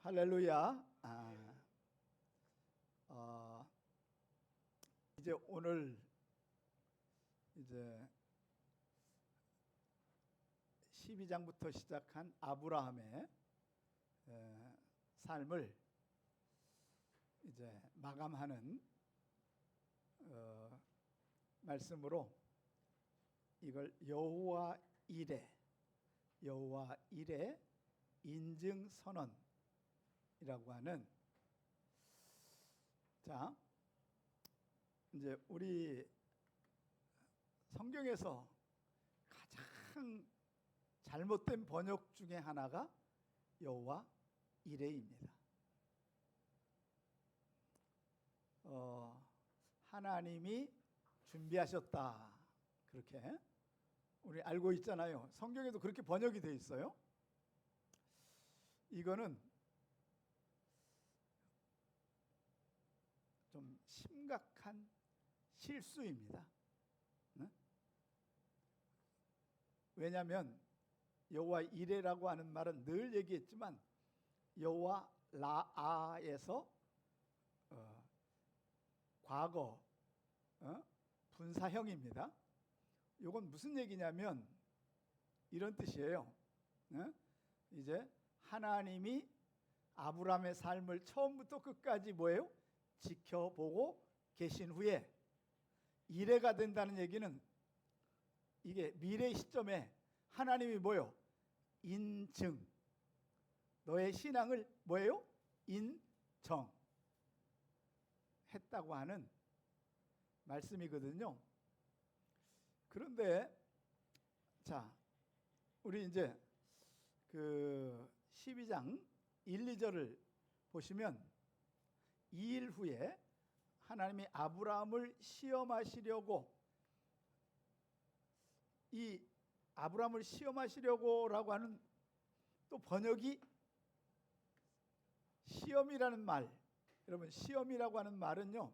할렐루야. 이제 오늘 이제 12장부터 시작한 아브라함의 삶을 이제 마감하는 말씀으로 이걸 여호와 일의 인증 선언이라고 하는, 자 이제 우리 성경에서 가장 잘못된 번역 중에 하나가 여호와 이레입니다. 하나님이 준비하셨다, 그렇게 우리 알고 있잖아요. 성경에도 그렇게 번역이 되어 있어요. 이거는 좀 심각한 실수입니다. 왜냐하면 여호와 이레라고 하는 말은 늘 얘기했지만 여호와 라아에서 과거 분사형입니다. 이건 무슨 얘기냐면 이런 뜻이에요. 이제 하나님이 아브라함의 삶을 처음부터 끝까지 뭐예요? 지켜보고 계신 후에 이레가 된다는 얘기는 이게 미래 시점에 하나님이 뭐예요? 인증, 너의 신앙을 뭐예요? 인정했다고 하는 말씀이거든요. 그런데 자, 우리 이제 그 12장 1, 2절을 보시면 2일 후에 하나님이 아브라함을 시험하시려고, 이 아브라함을 시험하시려고라고 하는 또 번역이 시험이라는 말, 여러분 시험이라고 하는 말은요,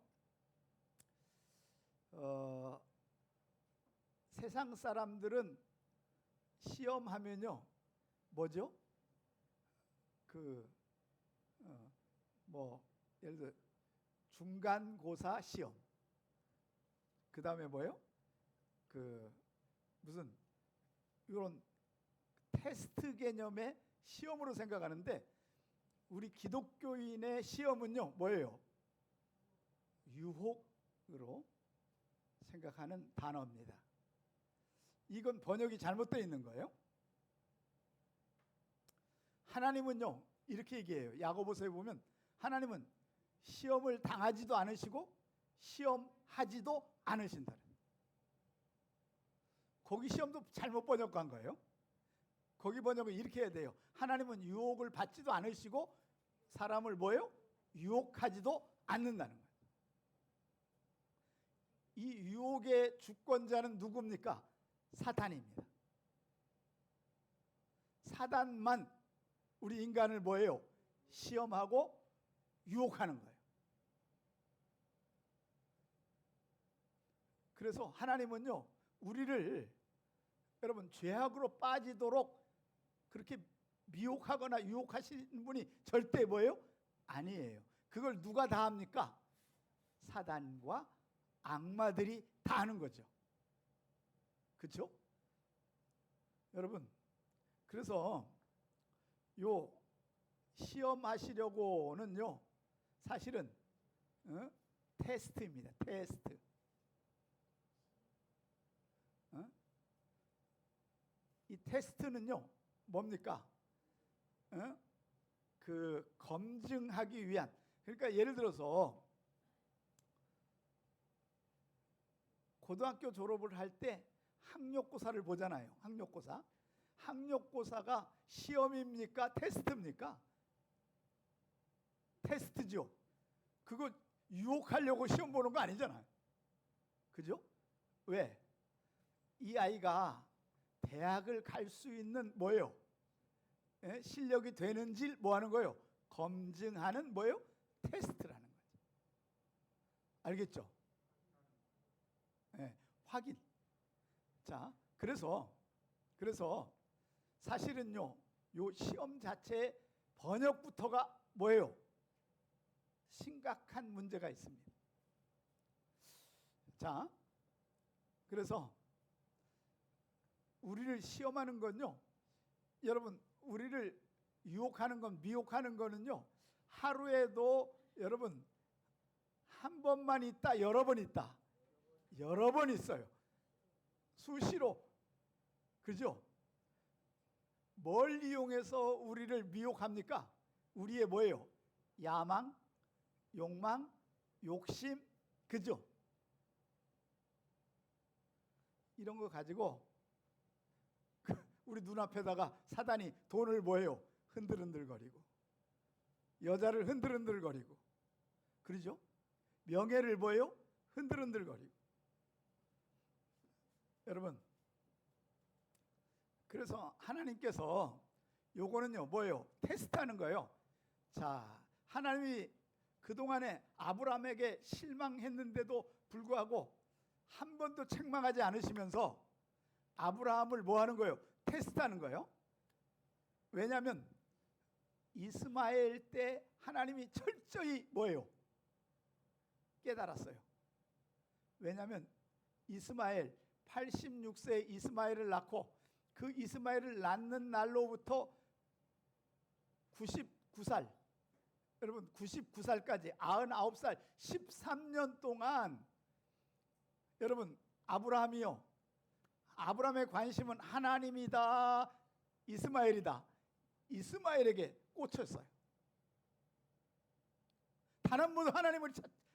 세상 사람들은 시험하면요 뭐죠? 예를 들어 중간고사 시험, 그 다음에 뭐예요? 무슨 이런 테스트 개념의 시험으로 생각하는데, 우리 기독교인의 시험은요 뭐예요? 유혹으로 생각하는 단어입니다. 이건 번역이 잘못되어 있는 거예요. 하나님은요 이렇게 얘기해요. 야고보서에 보면 하나님은 시험을 당하지도 않으시고 시험하지도 않으신다. 거기 시험도 잘못 번역한 거예요. 거기 번역은 이렇게 해야 돼요. 하나님은 유혹을 받지도 않으시고 사람을 뭐예요? 유혹하지도 않는다는 거예요. 이 유혹의 주권자는 누굽니까? 사탄입니다. 사단만 우리 인간을 뭐예요? 시험하고 유혹하는 거예요. 그래서 하나님은요 우리를, 여러분, 죄악으로 빠지도록 그렇게 미혹하거나 유혹하시는 분이 절대 뭐예요? 아니에요. 그걸 누가 다 합니까? 사단과 악마들이 다 하는 거죠. 그렇죠? 여러분, 그래서 요 시험하시려고는요 사실은 테스트입니다. 테스트. 이 테스트는요 뭡니까? 검증하기 위한, 그러니까 예를 들어서 고등학교 졸업을 할 때 학력고사를 보잖아요. 학력고사가 시험입니까? 테스트입니까? 테스트죠. 그거 유혹하려고 시험 보는 거 아니잖아요. 그죠? 왜? 이 아이가 대학을 갈 수 있는 뭐예요? 실력이 되는지 뭐 하는 거예요? 검증하는 뭐예요? 테스트라는 거죠. 알겠죠? 확인. 자, 그래서 사실은요 요 시험 자체에 번역부터가 뭐예요? 심각한 문제가 있습니다. 자, 그래서 우리를 시험하는 건요, 여러분, 우리를 유혹하는 건, 미혹하는 거는요, 하루에도 여러분 한 번만 있다, 여러 번 있다, 여러 번 있어요. 수시로. 그죠? 뭘 이용해서 우리를 미혹합니까? 우리의 뭐예요? 야망, 욕망, 욕심, 그죠? 이런 거 가지고 우리 눈앞에다가 사단이 돈을 뭐예요? 흔들흔들거리고, 여자를 흔들흔들거리고, 그러죠? 명예를 뭐예요? 흔들흔들거리고. 여러분, 그래서 하나님께서 요거는요 뭐예요? 테스트하는 거예요. 자, 하나님이 그동안에 아브라함에게 실망했는데도 불구하고 한 번도 책망하지 않으시면서 아브라함을 뭐 하는 거예요? 테스트하는 거예요. 왜냐하면 이스마엘 때 하나님이 철저히 뭐예요? 깨달았어요. 왜냐하면 이스마엘 86세에 이스마엘을 낳고 그 이스마엘을 낳는 날로부터 99살, 여러분 99살까지 99살 13년 동안 여러분 아브라함이요, 아브라함의 관심은 하나님이다, 이스마엘이다. 이스마엘에게 꽂혔어요. 단 한 번도 하나님을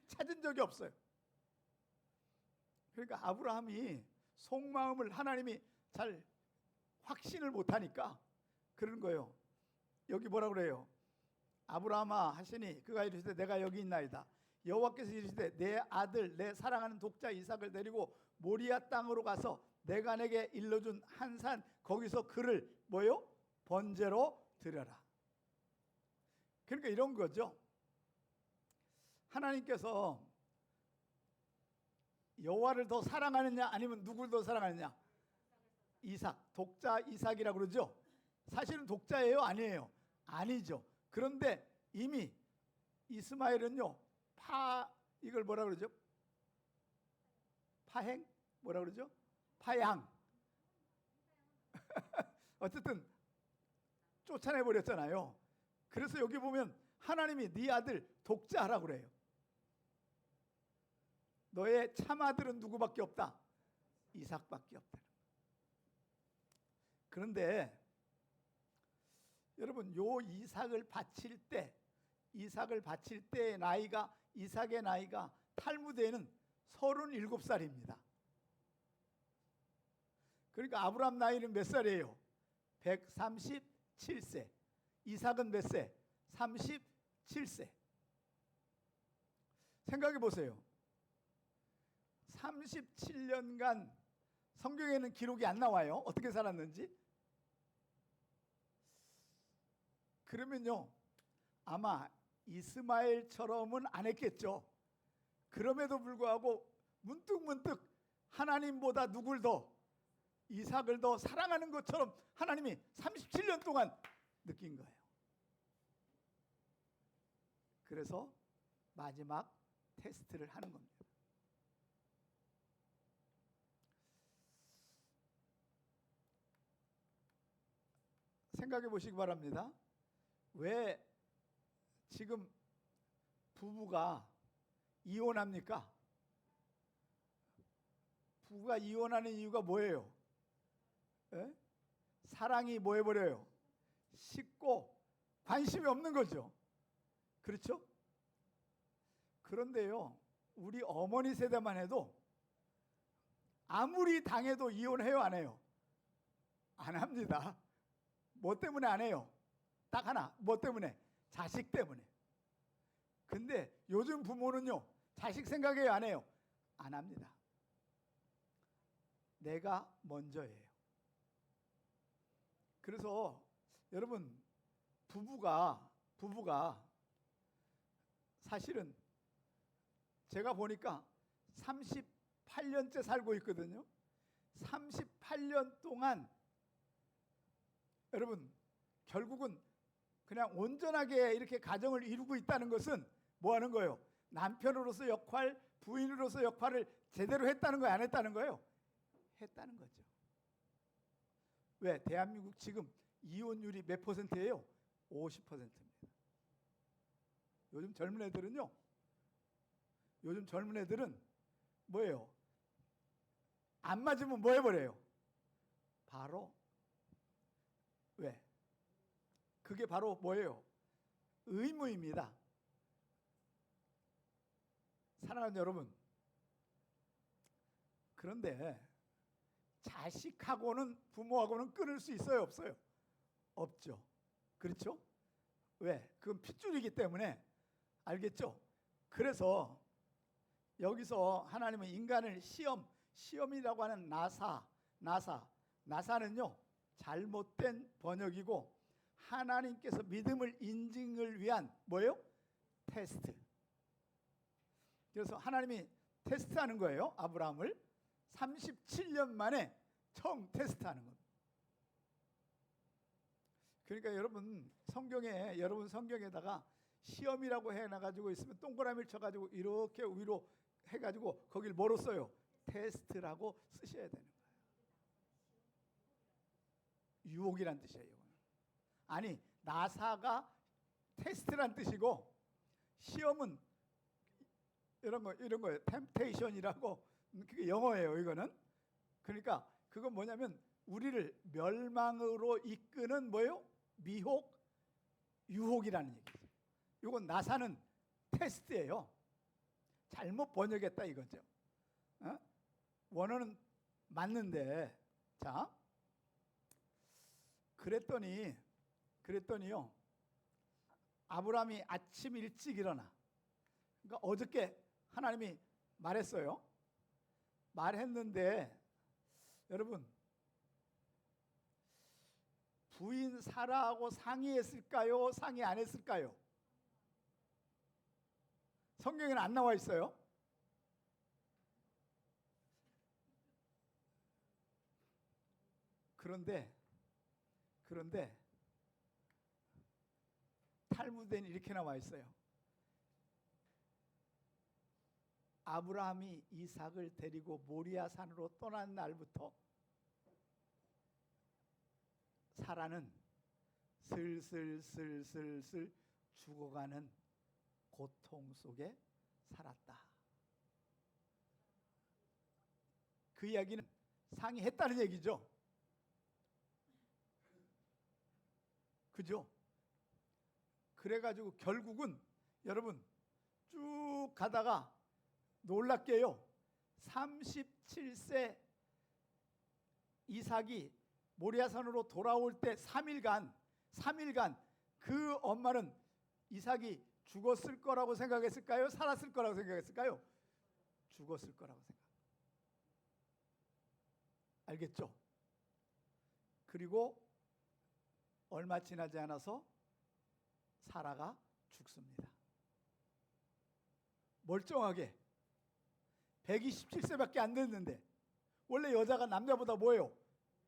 찾은 적이 없어요. 그러니까 아브라함이 속마음을 하나님이 잘 확신을 못하니까 그런 거예요. 여기 뭐라 그래요? 아브라함아 하시니 그가 이르시되 내가 여기 있나이다. 여호와께서 이르시되 내 아들 내 사랑하는 독자 이삭을 데리고 모리아 땅으로 가서 내가 내게 일러준 한 산 거기서 그를 뭐요? 번제로 드려라. 그러니까 이런 거죠. 하나님께서 여호와를 더 사랑하느냐 아니면 누굴 더 사랑하느냐? 이삭, 독자 이삭이라고 그러죠. 사실은 독자예요, 아니에요? 아니죠. 그런데 이미 이스마엘은요 이걸 뭐라 그러죠? 파행? 뭐라 그러죠? 파양. 어쨌든 쫓아내 버렸잖아요. 그래서 여기 보면 하나님이 네 아들 독자하라고 그래요. 너의 참아들은 누구밖에 없다? 이삭밖에 없다. 그런데 여러분 요 이삭을 바칠 때 나이가, 이삭의 나이가 탈무드에는 37살입니다. 그러니까 아브라함 나이는 몇 살이에요? 137세. 이삭은 몇 세? 37세. 생각해 보세요. 37년간 성경에는 기록이 안 나와요. 어떻게 살았는지. 그러면요 아마 이스마엘처럼은 안 했겠죠. 그럼에도 불구하고 문득문득 하나님보다 누굴 더, 이삭을 더 사랑하는 것처럼 하나님이 37년 동안 느낀 거예요. 그래서 마지막 테스트를 하는 겁니다. 생각해 보시기 바랍니다. 왜 지금 부부가 이혼합니까? 부부가 이혼하는 이유가 뭐예요? 에? 사랑이 뭐 해버려요? 식고 관심이 없는 거죠. 그렇죠? 그런데요 우리 어머니 세대만 해도 아무리 당해도 이혼해요, 안 해요? 안 합니다. 뭐 때문에 안 해요? 딱 하나. 뭐 때문에? 자식 때문에. 근데 요즘 부모는요 자식 생각해요, 안 해요? 안 합니다. 내가 먼저예요. 그래서 여러분 부부가 사실은 제가 보니까 38년째 살고 있거든요. 38년 동안 여러분 결국은 그냥 그냥 온전하게 이렇게 가정을 이루고 있다는 것은 뭐 하는 거예요? 남편으로서 역할, 부인으로서 역할을 제대로 했다는 거예요? 안 했다는 거예요? 했다는 거죠. 왜? 대한민국 지금 이혼율이 몇 %예요? 50%입니다. 요즘 젊은 애들은요, 요즘 젊은 애들은 뭐예요? 안 맞으면 뭐 해버려요? 바로 왜? 그게 바로 뭐예요? 의무입니다. 사랑하는 여러분, 그런데 자식하고는 부모하고는 끊을 수 있어요? 없어요? 없죠. 그렇죠? 왜? 그건 핏줄이기 때문에. 알겠죠? 그래서 여기서 하나님은 인간을 시험이라고 하는 나사는요 잘못된 번역이고 하나님께서 믿음을 인증을 위한 뭐예요? 테스트. 그래서 하나님이 테스트하는 거예요. 아브라함을 37년 만에 처음 테스트하는 겁니다. 그러니까 여러분 성경에다가 시험이라고 해놔가지고 있으면 동그라미를 쳐가지고 이렇게 위로 해가지고 거길 뭐로 써요? 테스트라고 쓰셔야 되는 거예요. 유혹이란 뜻이에요. 아니, 나사가 테스트란 뜻이고 시험은 이런 거예요. 템테이션이라고, 그게 영어예요. 이거는. 그러니까 그건 뭐냐면 우리를 멸망으로 이끄는 뭐예요? 미혹, 유혹이라는 얘기죠. 이건 나사는 테스트예요. 잘못 번역했다 이거죠. 원어는 맞는데, 자, 그랬더니요. 아브라함이 아침 일찍 일어나. 그러니까 어저께 하나님이 말했어요. 말했는데 여러분, 부인 사라하고 상의했을까요? 상의 안 했을까요? 성경에는 안 나와 있어요. 그런데 탈무드에는 이렇게 나와 있어요. 아브라함이 이삭을 데리고 모리아 산으로 떠난 날부터 사라는 슬슬 죽어가는 고통 속에 살았다. 그 이야기는 상의했다는 얘기죠. 그죠? 그래가지고 결국은 여러분 쭉 가다가 놀랍게요, 37세 이삭이 모리아산으로 돌아올 때 3일간 그 엄마는 이삭이 죽었을 거라고 생각했을까요? 살았을 거라고 생각했을까요? 죽었을 거라고 생각. 알겠죠? 그리고 얼마 지나지 않아서 사라가 죽습니다. 멀쩡하게 127세밖에 안 됐는데, 원래 여자가 남자보다 뭐예요?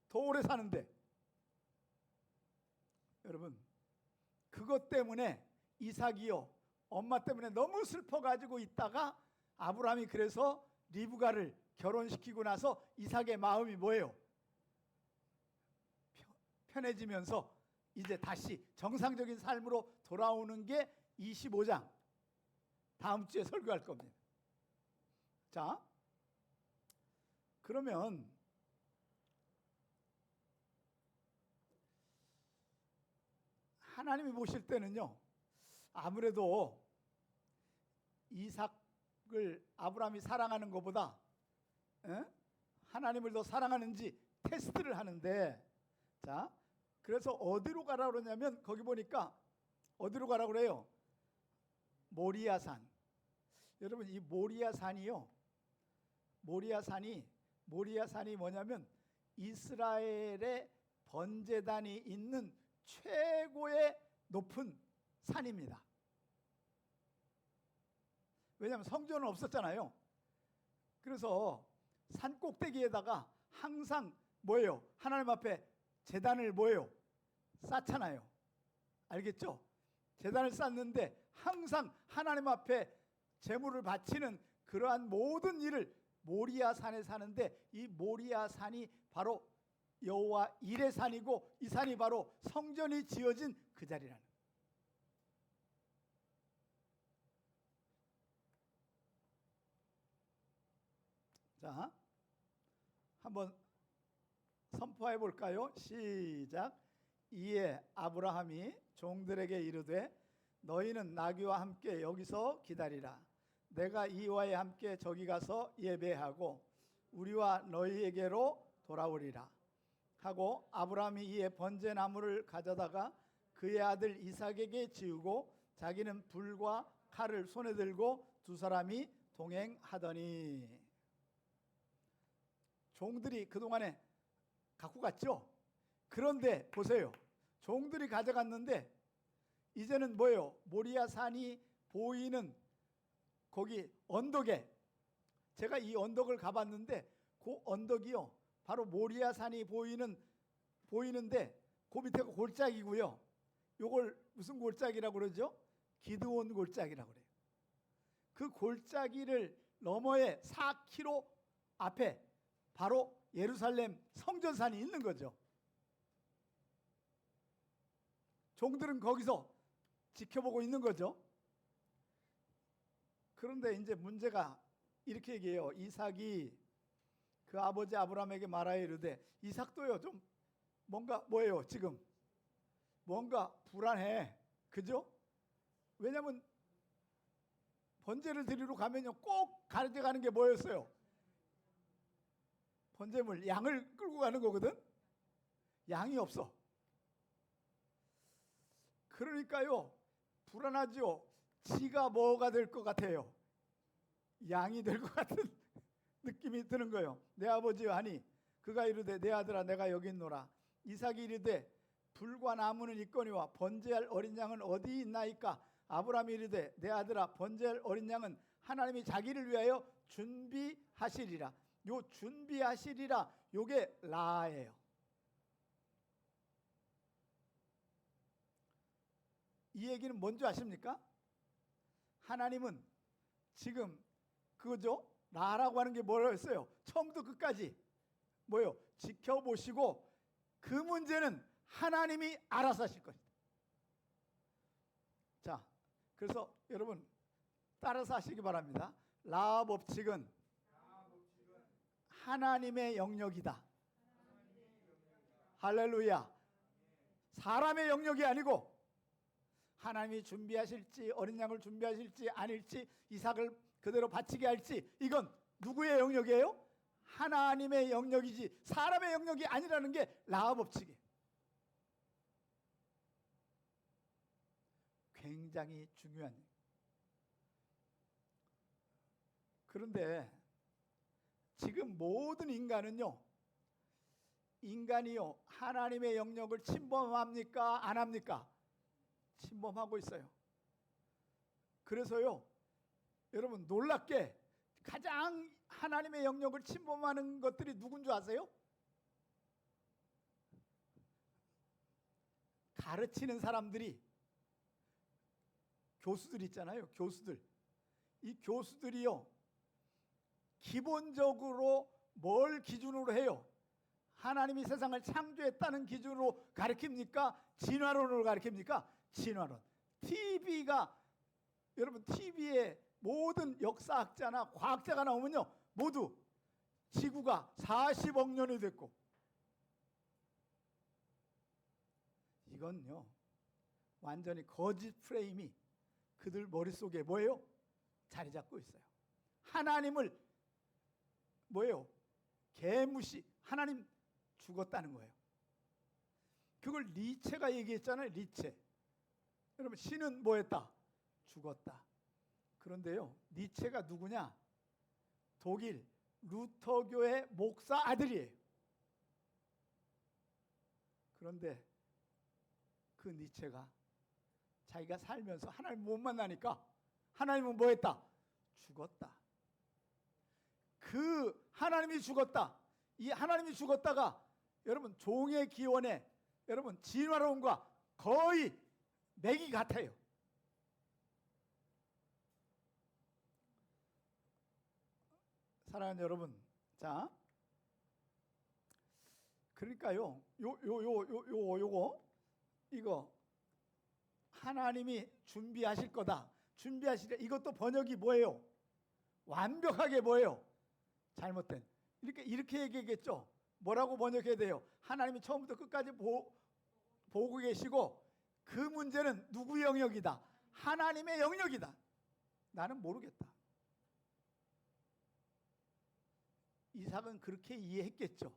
더 오래 사는데. 여러분, 그것 때문에 이삭이요, 엄마 때문에 너무 슬퍼가지고 있다가 아브라함이 그래서 리브가를 결혼시키고 나서 이삭의 마음이 뭐예요? 편해지면서 이제 다시 정상적인 삶으로 돌아오는 게 25장 다음 주에 설교할 겁니다. 자, 그러면 하나님이 보실 때는요, 아무래도 이삭을 아브라함이 사랑하는 것보다 하나님을 더 사랑하는지 테스트를 하는데, 자, 그래서 어디로 가라 그러냐면 거기 보니까 어디로 가라 그래요? 모리아산. 여러분, 이 모리아산이 뭐냐면 이스라엘의 번제단이 있는 최고의 높은 산입니다. 왜냐하면 성전은 없었잖아요. 그래서 산 꼭대기에다가 항상 뭐예요? 하나님 앞에 제단을 뭐예요? 쌓잖아요. 알겠죠? 제단을 쌓는데 항상 하나님 앞에 제물을 바치는 그러한 모든 일을 모리아 산에 사는데, 이 모리아 산이 바로 여호와 일의 산이고, 이 산이 바로 성전이 지어진 그 자리라는. 자, 한번 선포해 볼까요? 시작. 이에 아브라함이 종들에게 이르되 너희는 나귀와 함께 여기서 기다리라. 내가 이와에 함께 저기 가서 예배하고 우리와 너희에게로 돌아오리라 하고, 아브라함이 이에 번제나무를 가져다가 그의 아들 이삭에게 지우고 자기는 불과 칼을 손에 들고 두 사람이 동행하더니. 종들이 그동안에 갖고 갔죠. 그런데 보세요, 종들이 가져갔는데 이제는 뭐예요? 모리아 산이 보이는 거기 언덕에, 제가 이 언덕을 가봤는데 그 언덕이요 바로 모리아 산이 보이는데 그 밑에가 골짜기고요. 요걸 무슨 골짜기라고 그러죠? 기드온 골짜기라고 그래요. 그 골짜기를 너머에 4km 앞에 바로 예루살렘 성전산이 있는 거죠. 종들은 거기서 지켜보고 있는 거죠. 그런데 이제 문제가 이렇게 얘기해요. 이삭이 그 아버지 아브라함에게 말하여 이르되, 이삭도요 좀 뭔가 뭐예요? 지금 뭔가 불안해. 그죠? 왜냐하면 번제를 드리러 가면요 꼭 가져가는 게 뭐였어요? 번제물, 양을 끌고 가는 거거든. 양이 없어. 그러니까요 불안하죠. 지가 뭐가 될 것 같아요? 양이 될 것 같은 느낌이 드는 거예요. 내 아버지여 하니 그가 이르되 내 아들아 내가 여기 있노라. 이삭이 이르되 불과 나무는 있거니와 번제할 어린 양은 어디 있나이까? 아브라함이 이르되 내 아들아 번제할 어린 양은 하나님이 자기를 위하여 준비하시리라. 요 준비하시리라 요게 라예요. 이 얘기는 뭔지 아십니까? 하나님은 지금 그거죠. 라라고 하는 게 뭐라고 했어요? 처음부터 끝까지 뭐요? 지켜보시고 그 문제는 하나님이 알아서 하실 것이다. 자, 그래서 여러분 따라서 하시기 바랍니다. 라 법칙은 하나님의 영역이다. 할렐루야. 사람의 영역이 아니고 하나님이 준비하실지 어린 양을 준비하실지 아닐지 이삭을 그대로 바치게 할지 이건 누구의 영역이에요? 하나님의 영역이지 사람의 영역이 아니라는 게 라합 법칙이에요. 굉장히 중요한. 그런데 지금 모든 인간은요, 인간이요 하나님의 영역을 침범합니까? 안 합니까? 침범하고 있어요. 그래서요 여러분 놀랍게 가장 하나님의 영역을 침범하는 것들이 누군 줄 아세요? 가르치는 사람들이, 교수들 있잖아요. 교수들. 이 교수들이요 기본적으로 뭘 기준으로 해요? 하나님이 세상을 창조했다는 기준으로 가르칩니까? 진화론으로 가르칩니까? 진화론. TV가 여러분 TV에 모든 역사학자나 과학자가 나오면요 모두 지구가 40억 년이 됐고, 이건요 완전히 거짓 프레임이 그들 머릿속에 뭐예요? 자리 잡고 있어요. 하나님을 뭐예요? 개무시. 하나님 죽었다는 거예요. 그걸 니체가 얘기했잖아요. 니체. 여러분 신은 뭐했다? 죽었다. 그런데요 니체가 누구냐? 독일 루터교의 목사 아들이에요. 그런데 그 니체가 자기가 살면서 하나님 못 만나니까 하나님은 뭐했다? 죽었다. 그 하나님이 죽었다. 이 하나님이 죽었다가 여러분 종의 기원에 여러분 진화론과 거의 맥이 같아요. 사랑하는 여러분, 자, 그러니까요, 이거 하나님이 준비하실 거다. 준비하시래. 이것도 번역이 뭐예요? 완벽하게 뭐예요? 잘못된. 이렇게 얘기했겠죠. 뭐라고 번역해야 돼요? 하나님이 처음부터 끝까지 보고 계시고 그 문제는 누구 영역이다? 하나님의 영역이다. 나는 모르겠다. 이삭은 그렇게 이해했겠죠.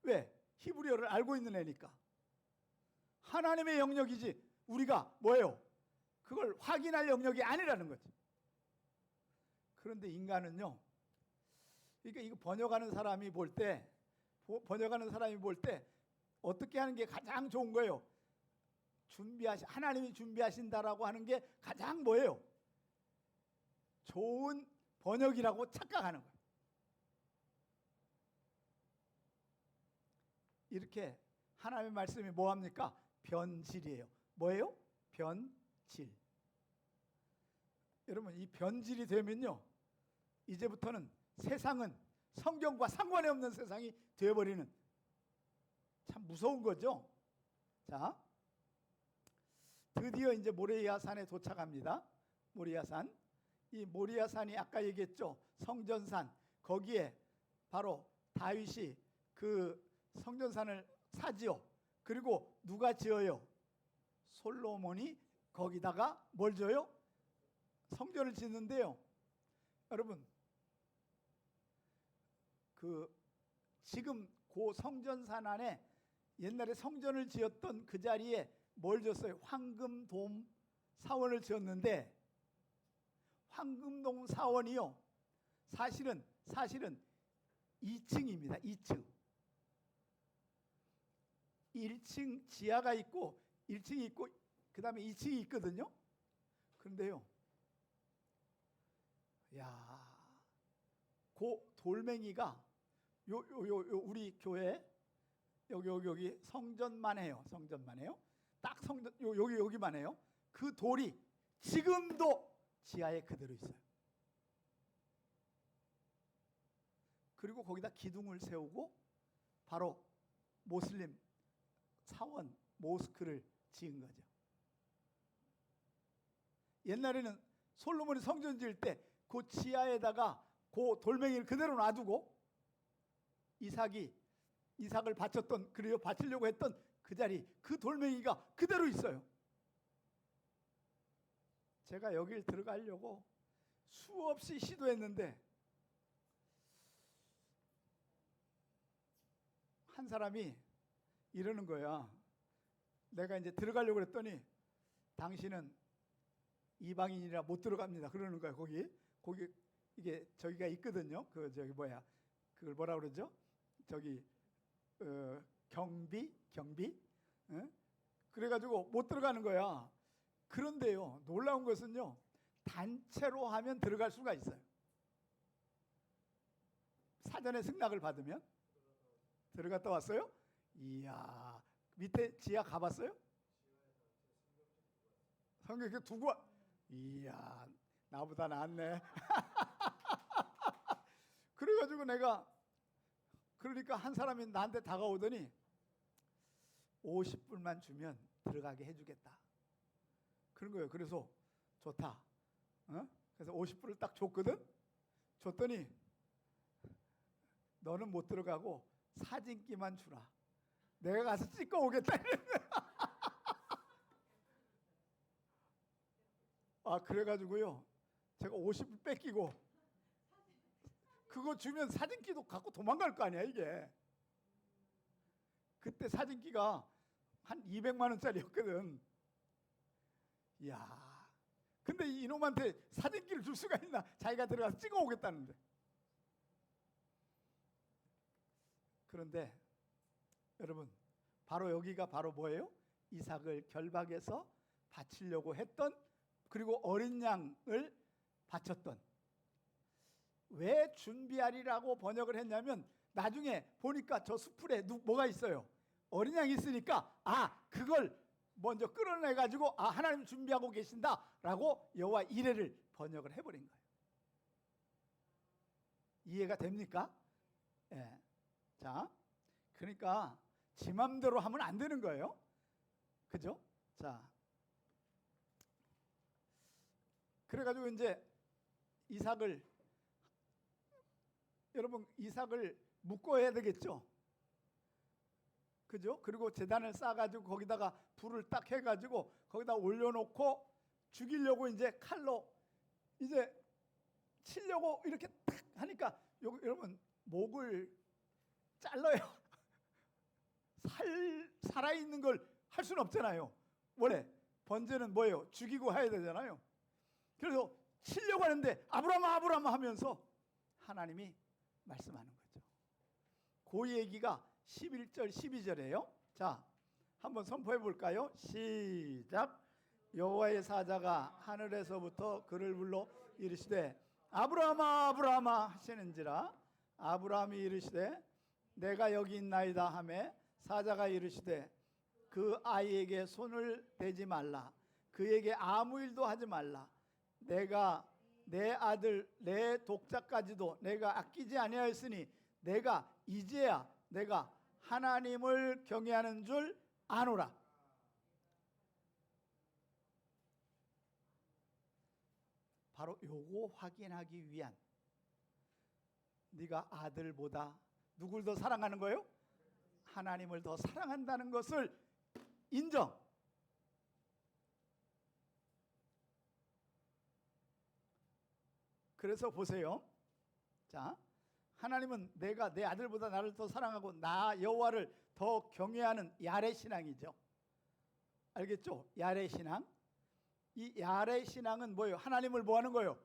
왜? 히브리어를 알고 있는 애니까. 하나님의 영역이지 우리가 뭐예요? 그걸 확인할 영역이 아니라는 거지. 그런데 인간은요, 그러니까 이거 번역하는 사람이 볼 때 어떻게 하는 게 가장 좋은 거예요? 하나님이 준비하신다라고 하는 게 가장 뭐예요? 좋은 번역이라고 착각하는 거예요. 이렇게 하나님의 말씀이 뭐합니까? 변질이에요. 뭐예요? 변질. 여러분, 이 변질이 되면요, 이제부터는 세상은 성경과 상관이 없는 세상이 되어버리는, 참 무서운 거죠. 자, 드디어 이제 모리아산에 도착합니다. 모리아산. 이 모리아산이 아까 얘기했죠. 성전산. 거기에 바로 다윗이 그 성전산을 사지요. 그리고 누가 지어요? 솔로몬이 거기다가 뭘 줘요? 성전을 짓는데요. 여러분, 지금 그 성전산 안에 옛날에 성전을 지었던 그 자리에 뭘 줬어요? 황금돔 사원을 지었는데, 황금돔 사원이요, 사실은 2층입니다. 2층. 1층 지하가 있고 1층이 있고 그 다음에 2층이 있거든요. 그런데요, 그 돌멩이가 우리 교회 여기 성전만 해요. 딱 성전 여기만 해요. 그 돌이 지금도 지하에 그대로 있어요. 그리고 거기다 기둥을 세우고 바로 모슬림 사원 모스크를 지은 거죠. 옛날에는 솔로몬이 성전 지을 때 그 지하에다가 그 돌멩이를 그대로 놔두고 이삭을 바치려고 했던 그 자리, 그 돌멩이가 그대로 있어요. 제가 여길 들어가려고 수없이 시도했는데 한 사람이 이러는 거야. 내가 이제 들어가려고 그랬더니 당신은 이방인이라 못 들어갑니다. 그러는 거야. 거기 이게 저기가 있거든요. 그걸 뭐라 그러죠? 경비? 응? 그래가지고 못 들어가는 거야. 그런데요, 놀라운 것은요, 단체로 하면 들어갈 수가 있어요. 사전에 승낙을 받으면. 들어갔다 왔어요? 이야, 밑에 지하 가봤어요? 성경 이렇게 두고 이야, 나보다 낫네. 그래가지고 그러니까 한 사람이 나한테 다가오더니 50불만 주면 들어가게 해주겠다. 그런 거예요. 그래서 좋다. 그래서 50불을 딱 줬거든. 줬더니 너는 못 들어가고 사진기만 주라. 내가 가서 찍어 오겠다. 그래가지고요, 제가 50불 뺏기고 그거 주면 사진기도 갖고 도망갈 거 아니야. 이게 그때 사진기가 한 200만 원짜리였거든. 이야, 근데 이놈한테 사진기를 줄 수가 있나? 자기가 들어가서 찍어 오겠다는데. 그런데 여러분, 바로 여기가 바로 뭐예요? 이삭을 결박해서 바치려고 했던, 그리고 어린 양을 바쳤던. 왜 준비하리라고 번역을 했냐면 나중에 보니까 저 수풀에 뭐가 있어요? 어린 양이 있으니까 그걸 먼저 끌어내 가지고 하나님 준비하고 계신다라고 여호와 이레를 번역을 해버린 거예요. 이해가 됩니까? 예. 자, 그러니까 지 맘대로 하면 안 되는 거예요. 그죠? 자, 그래가지고 이제 여러분 이삭을 묶어야 되겠죠. 그죠? 그리고 제단을 쌓아가지고 거기다가 불을 딱 해가지고 거기다 올려놓고 죽이려고 이제 칼로 이제 치려고 이렇게 딱 하니까 여러분 목을 잘라요. 살아있는 걸 할 수는 없잖아요. 원래 번제는 뭐예요? 죽이고 해야 되잖아요. 그래서 치려고 하는데 아브라함아 아브라함아 하면서 하나님이 말씀하는 거죠. 그 얘기가 11절 12절이에요. 자, 한번 선포해 볼까요? 시작. 여호와의 사자가 하늘에서부터 그를 불러 이르시되 아브라함아 아브라함아 하시는지라. 아브라함이 이르시되 내가 여기 있나이다 하매 사자가 이르시되 그 아이에게 손을 대지 말라. 그에게 아무 일도 하지 말라. 내가 내 아들 내 독자까지도 내가 아끼지 아니하였으니 내가 이제야 내가 하나님을 경외하는 줄 아노라. 바로 요거 확인하기 위한, 네가 아들보다 누굴 더 사랑하는 거예요? 하나님을 더 사랑한다는 것을 인정. 그래서 보세요. 자, 하나님은 내가 내 아들보다 나를 더 사랑하고 나 여호와를 더 경외하는 야레 신앙이죠. 알겠죠? 야레 신앙. 이 야레 신앙은 뭐예요? 하나님을 뭐 하는 거예요?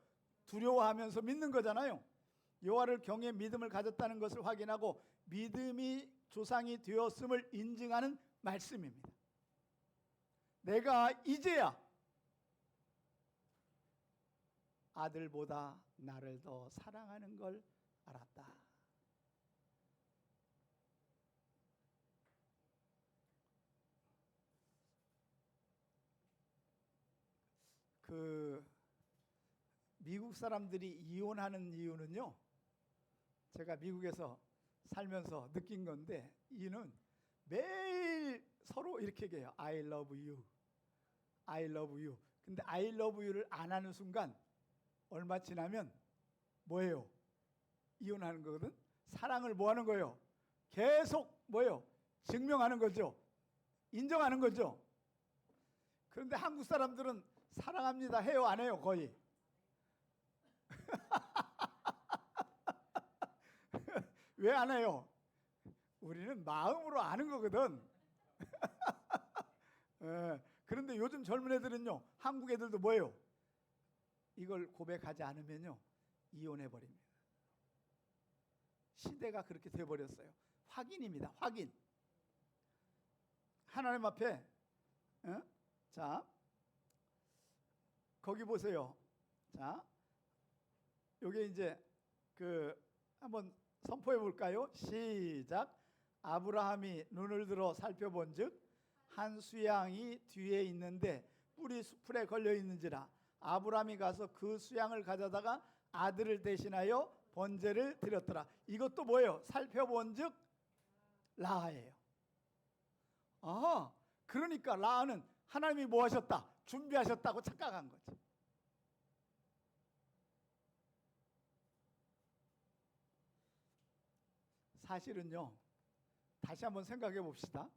두려워하면서 믿는 거잖아요. 여호와를 경외 믿음을 가졌다는 것을 확인하고 믿음이 조상이 되었음을 인증하는 말씀입니다. 내가 이제야 아들보다 나를 더 사랑하는 걸 알았다. 미국 사람들이 이혼하는 이유는요, 제가 미국에서 살면서 느낀 건데, 이는 매일 서로 이렇게 얘기해요. I love you, I love you. 근데 I love you를 안 하는 순간 얼마 지나면 뭐예요? 이혼하는 거거든. 사랑을 뭐 하는 거예요? 계속 뭐예요? 증명하는 거죠. 인정하는 거죠. 그런데 한국 사람들은 사랑합니다 해요, 안 해요? 거의. 왜 안 해요? 우리는 마음으로 아는 거거든. 그런데 요즘 젊은 애들은요, 한국 애들도 뭐예요? 이걸 고백하지 않으면요 이혼해 버립니다. 시대가 그렇게 돼 버렸어요. 확인입니다. 확인. 하나님 앞에 자, 거기 보세요. 자, 요게 이제 한번 선포해 볼까요? 시작. 아브라함이 눈을 들어 살펴본즉 한 수양이 뒤에 있는데 뿔이 수풀에 걸려 있는지라. 아브라함이 가서 그 수양을 가져다가 아들을 대신하여 번제를 드렸더라. 이것도 뭐예요? 살펴본즉 라아예요. 그러니까 라아는 하나님이 뭐 하셨다? 준비하셨다고 착각한 거지. 사실은요, 다시 한번 생각해 봅시다.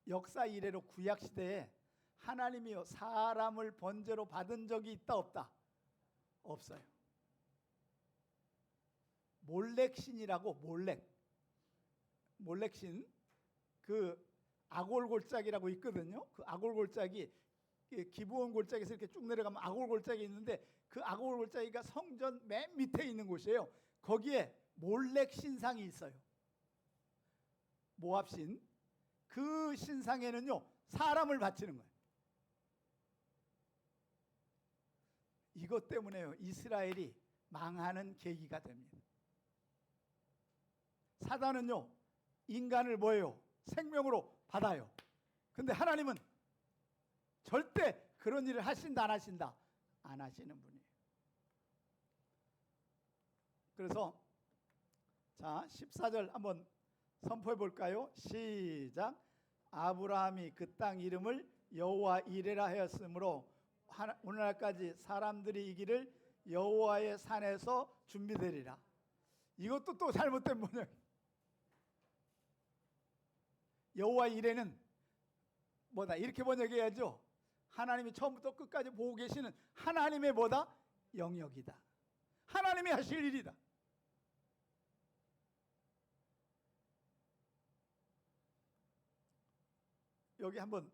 역사 이래로 구약 시대에 하나님이요 사람을 번제로 받은 적이 있다 없다? 없어요. 몰렉신이라고, 몰렉신, 그 아골골짜기라고 있거든요. 그 아골골짜기, 기브온 골짜기에서 이렇게 쭉 내려가면 아골골짜기 있는데 그 아골골짜기가 성전 맨 밑에 있는 곳이에요. 거기에 몰렉 신상이 있어요. 모압신. 그 신상에는요 사람을 바치는 거예요. 이것 때문에요 이스라엘이 망하는 계기가 됩니다. 사단은요 인간을 뭐예요? 생명으로 받아요. 근데 하나님은 절대 그런 일을 하신다 안 하신다? 안 하시는 분이에요. 그래서 자 14절 한번 선포해 볼까요? 시작. 아브라함이 그 땅 이름을 여호와 이레라 하였으므로 오늘날까지 사람들이 이 길을 여호와의 산에서 준비되리라. 이것도 또 잘못된 번역. 여호와 이레는 뭐다? 이렇게 번역해야죠. 하나님이 처음부터 끝까지 보고 계시는 하나님의 뭐다? 영역이다. 하나님이 하실 일이다. 여기 한번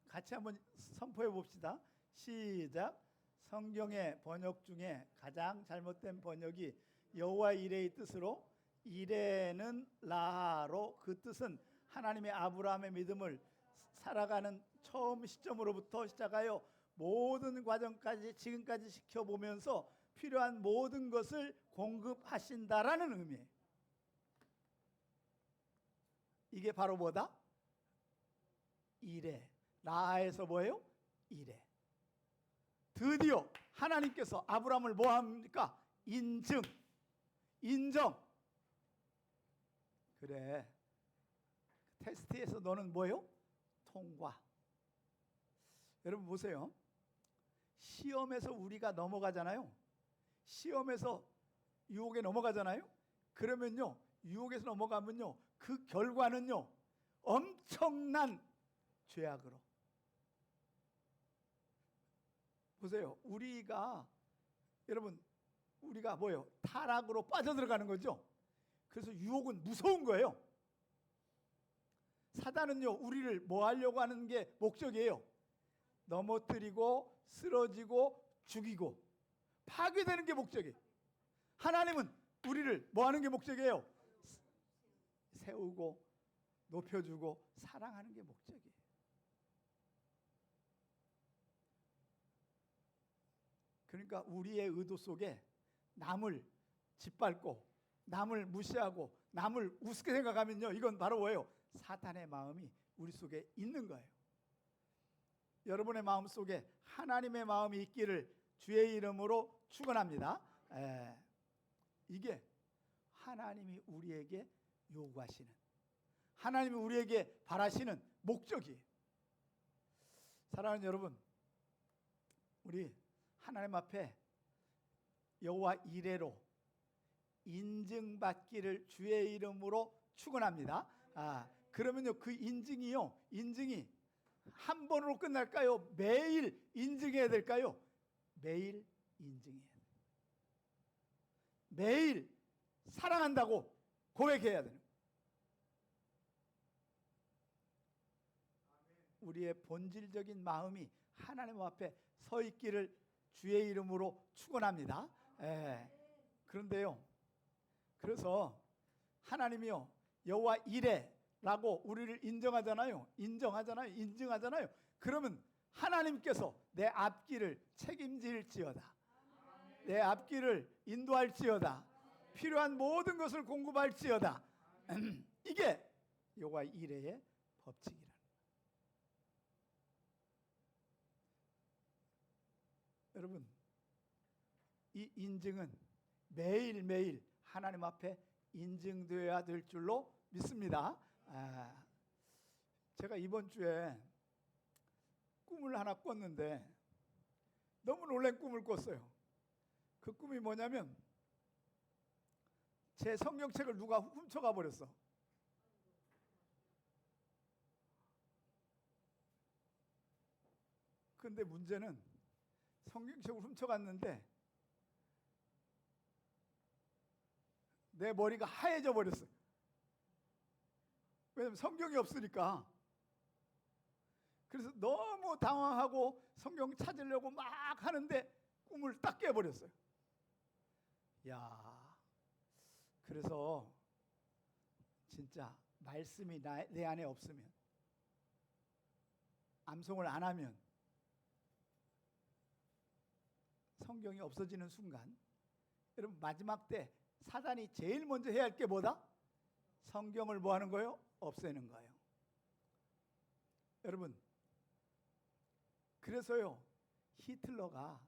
같이 한번 선포해 봅시다. 시작. 성경의 번역 중에 가장 잘못된 번역이 여호와 이레의 뜻으로, 이레는 라하로, 그 뜻은 하나님의 아브라함의 믿음을 살아가는 처음 시점으로부터 시작하여 모든 과정까지 지금까지 지켜보면서 필요한 모든 것을 공급하신다라는 의미예요. 이게 바로 뭐다? 이레. 라하에서 뭐예요? 이레. 드디어 하나님께서 아브라함을 뭐 합니까? 인정. 그래. 테스트에서 너는 뭐예요? 통과. 여러분 보세요. 시험에서 우리가 넘어가잖아요. 시험에서 유혹에 넘어가잖아요. 그러면요, 유혹에서 넘어가면요, 그 결과는요, 엄청난 죄악으로. 보세요. 여러분, 우리가 뭐예요? 타락으로 빠져들어가는 거죠. 그래서 유혹은 무서운 거예요. 사단은요, 우리를 뭐 하려고 하는 게 목적이에요? 넘어뜨리고 쓰러지고 죽이고 파괴되는 게 목적이에요. 하나님은 우리를 뭐 하는 게 목적이에요? 세우고 높여주고 사랑하는 게 목적이에요. 그러니까 우리의 의도 속에 남을 짓밟고 남을 무시하고 남을 우습게 생각하면요, 이건 바로 뭐예요? 사탄의 마음이 우리 속에 있는 거예요. 여러분의 마음 속에 하나님의 마음이 있기를 주의 이름으로 축원합니다. 이게 하나님이 우리에게 요구하시는, 하나님이 우리에게 바라시는 목적이에요. 사랑하는 여러분, 우리 하나님 앞에 여호와 이레로 인증받기를 주의 이름으로 축원합니다. 그러면요, 그 인증이 한 번으로 끝날까요? 매일 인증해야 될까요? 매일 인증해야 돼요. 매일 사랑한다고 고백해야 되는 거예요. 우리의 본질적인 마음이 하나님 앞에 서 있기를 주의 이름으로 축원합니다. 그런데요, 그래서 하나님이요, 여호와 이레라고 우리를 인정하잖아요. 그러면 하나님께서 내 앞길을 책임질지어다. 내 앞길을 인도할지어다. 필요한 모든 것을 공급할지어다. 이게 여호와 이레의 법칙이라는 거예요. 여러분, 이 인증은 매일매일 하나님 앞에 인증되어야 될 줄로 믿습니다. 제가 이번 주에 꿈을 하나 꿨는데 너무 놀란 꿈을 꿨어요. 그 꿈이 뭐냐면 제 성경책을 누가 훔쳐가 버렸어. 근데 문제는 성경책을 훔쳐갔는데 내 머리가 하얘져 버렸어요. 왜냐면 성경이 없으니까. 그래서 너무 당황하고 성경 찾으려고 막 하는데 꿈을 딱 깨버렸어요. 그래서 진짜 말씀이 내 안에 없으면, 암송을 안 하면, 성경이 없어지는 순간, 여러분 마지막 때 사단이 제일 먼저 해야 할 게 뭐다? 성경을 뭐 하는 거예요? 없애는 거예요. 여러분, 그래서요 히틀러가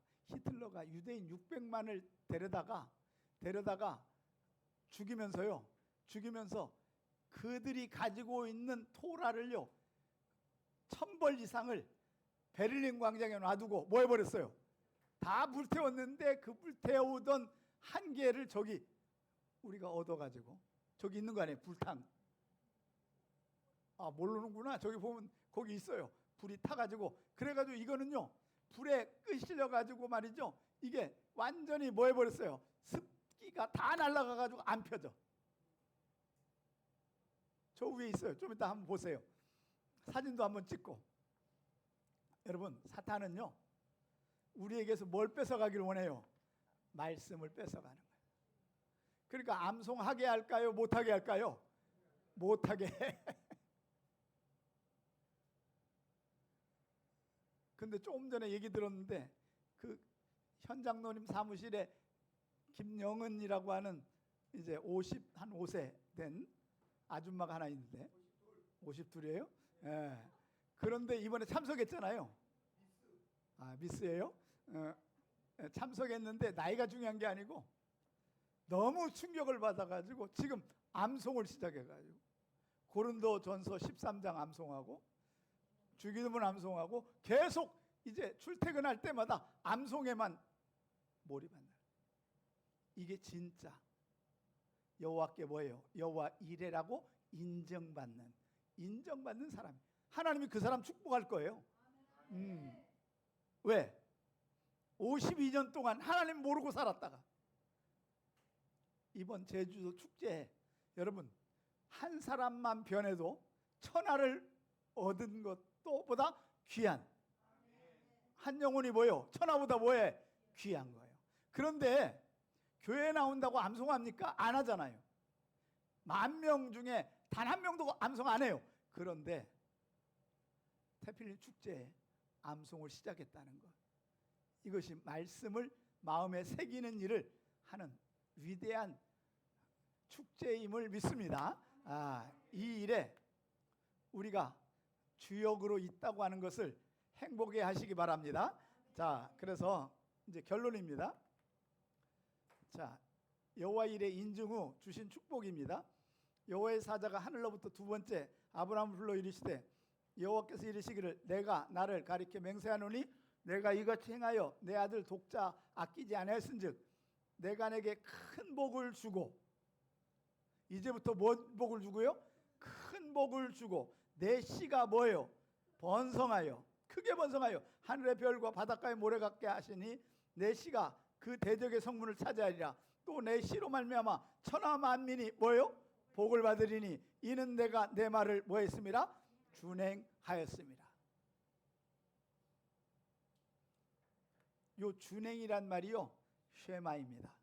유대인 600만을 데려다가 죽이면서 그들이 가지고 있는 토라를요 1000벌 이상을 베를린 광장에 놔두고 뭐 해버렸어요? 다 불태웠는데 그 불태우던 한 개를 저기 우리가 얻어가지고 저기 있는 거 아니에요? 불탕. 아, 모르는구나. 저기 보면 거기 있어요. 불이 타가지고. 그래가지고 이거는요 불에 끄실려가지고 말이죠, 이게 완전히 뭐 해버렸어요? 습기가 다 날아가가지고 안 펴져. 저 위에 있어요. 좀 이따 한번 보세요. 사진도 한번 찍고. 여러분, 사탄은요 우리에게서 뭘 뺏어가기를 원해요? 말씀을 뺏어가는 거예요. 그러니까 암송하게 할까요? 못하게 할까요? 못하게. 근데 조금 전에 얘기 들었는데 그 현장노님 사무실에 김영은이라고 하는 이제 5세 된 아줌마가 하나 있는데 52이에요? 예. 그런데 이번에 참석했잖아요. 아, 미스예요? 참석했는데 나이가 중요한 게 아니고 너무 충격을 받아가지고 지금 암송을 시작해가지고 고린도전서 13장 암송하고 주기도문 암송하고 계속 이제 출퇴근할 때마다 암송에만 몰입한다. 이게 진짜 여호와께 뭐예요? 여호와 이레라고 인정받는 사람. 하나님이 그 사람 축복할 거예요. 왜? 52년 동안 하나님 모르고 살았다가 이번 제주도 축제에 여러분 한 사람만 변해도 천하를 얻은 것보다 귀한 한 영혼이 뭐예요? 천하보다 뭐해? 귀한 거예요. 그런데 교회에 나온다고 암송합니까? 안 하잖아요. 10,000명 중에 단 한 명도 암송 안 해요. 그런데 태필린 축제에 암송을 시작했다는 것, 이것이 말씀을 마음에 새기는 일을 하는 위대한 축제임을 믿습니다. 이 일에 우리가 주역으로 있다고 하는 것을 행복해 하시기 바랍니다. 자, 그래서 이제 결론입니다. 자, 여호와 일의 인증 후 주신 축복입니다. 여호와의 사자가 하늘로부터 두 번째 아브라함을 불러 이르시되 여호와께서 이르시기를 내가 나를 가리켜 맹세하노니 내가 이같이 행하여 내 아들 독자 아끼지 아니하였은즉 내가 내게 큰 복을 주고, 이제부터 뭔 복을 주고요? 큰 복을 주고 내 씨가 뭐예요? 번성하여 크게 번성하여 하늘의 별과 바닷가의 모래 같게 하시니 내 씨가 그 대적의 성문을 차지하리라. 또 내 씨로 말미암아 천하 만민이 뭐예요? 복을 받으리니 이는 내가 내 말을 뭐 했습니다? 준행하였습니다. 요 준행이란 말이요 쉐마입니다.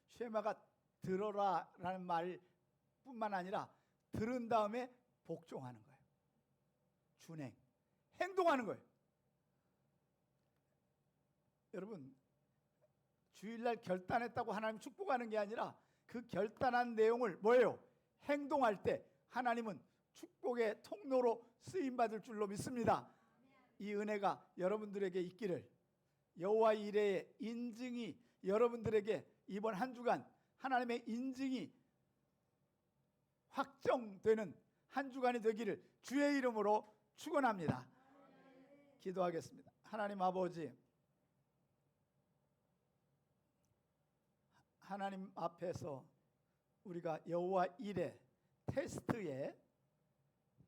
쉐마가 들어라라는 말뿐만 아니라 들은 다음에 복종하는 거예요. 준행, 행동하는 거예요. 여러분, 주일날 결단했다고 하나님 축복하는 게 아니라 그 결단한 내용을 뭐예요? 행동할 때 하나님은 축복의 통로로 쓰임받을 줄로 믿습니다. 이 은혜가 여러분들에게 있기를, 여호와 이레의 인증이 여러분들에게 이번 한 주간 하나님의 인증이 확정되는 한 주간이 되기를 주의 이름으로 축원합니다. 기도하겠습니다. 하나님 아버지, 하나님 앞에서 우리가 여호와 이레 테스트에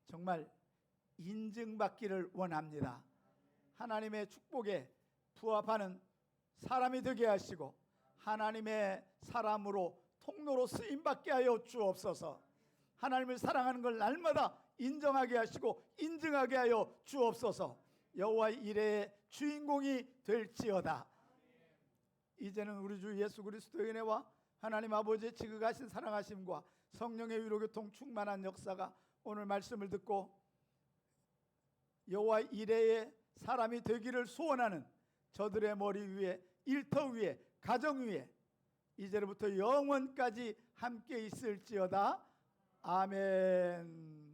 정말 인증받기를 원합니다. 하나님의 축복에 부합하는 사람이 되게 하시고 하나님의 사람으로 통로로 쓰임받게 하여 주옵소서. 하나님을 사랑하는 걸 날마다 인정하게 하시고 인증하게 하여 주옵소서. 여호와 이레의 주인공이 될지어다. 이제는 우리 주 예수 그리스도의 은혜와 하나님 아버지의 지극하신 사랑하심과 성령의 위로교통 충만한 역사가 오늘 말씀을 듣고 여호와 이레의 사람이 되기를 소원하는 저들의 머리 위에, 일터 위에, 가정 위에 이제부터 영원까지 함께 있을지어다. 아멘.